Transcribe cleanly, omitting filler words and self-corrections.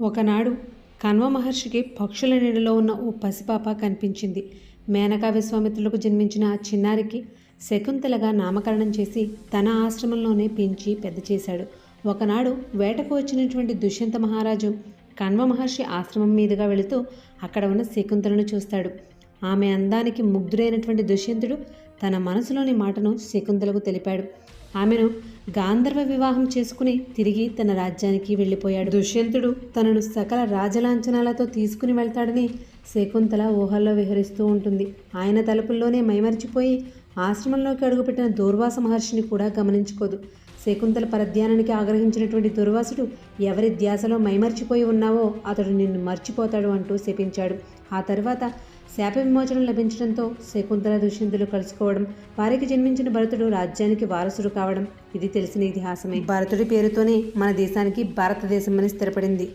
ఒకనాడు కణ్వ మహర్షికి పక్షుల నీడలో ఉన్న ఓ పసిపాప కనిపించింది. మేనకా విశ్వామిత్రులకు జన్మించిన ఆ చిన్నారికి శకుంతలగా నామకరణం చేసి తన ఆశ్రమంలోనే పెంచి పెద్ద చేశాడు. ఒకనాడు వేటకు వచ్చినటువంటి దుష్యంత మహారాజు కణ్వ మహర్షి ఆశ్రమం మీదుగా వెళుతూ అక్కడ ఉన్న శకుంతలను చూస్తాడు. ఆమె అందానికి ముగ్ధుడైనటువంటి దుష్యంతుడు తన మనసులోని మాటను శకుంతలకు తెలిపాడు. ఆమెను గాంధర్వ వివాహం చేసుకుని తిరిగి తన రాజ్యానికి వెళ్ళిపోయాడు. దుష్యంతుడు తనను సకల రాజలాంఛనాలతో తీసుకుని వెళ్తాడని శకుంతల ఊహల్లో విహరిస్తూ ఉంటుంది. ఆయన తలుపుల్లోనే మైమరిచిపోయి ఆశ్రమంలోకి అడుగుపెట్టిన దూర్వాస మహర్షిని కూడా గమనించుకోదు. శకుంతల పరధ్యానానికి ఆగ్రహించినటువంటి దుర్వాసుడు, ఎవరి ధ్యాసలో మైమర్చిపోయి ఉన్నావో అతడు నిన్ను మర్చిపోతాడు అంటూ శపించాడు. ఆ తర్వాత శాప విమోచనం లభించడంతో శకుంతల దుష్యంతులు కలుసుకోవడం, వారికి జన్మించిన భరతుడు రాజ్యానికి వారసుడు కావడం ఇది తెలిసిన ఇతిహాసమే. భరతుడి పేరుతోనే మన దేశానికి భారతదేశం అని స్థిరపడింది.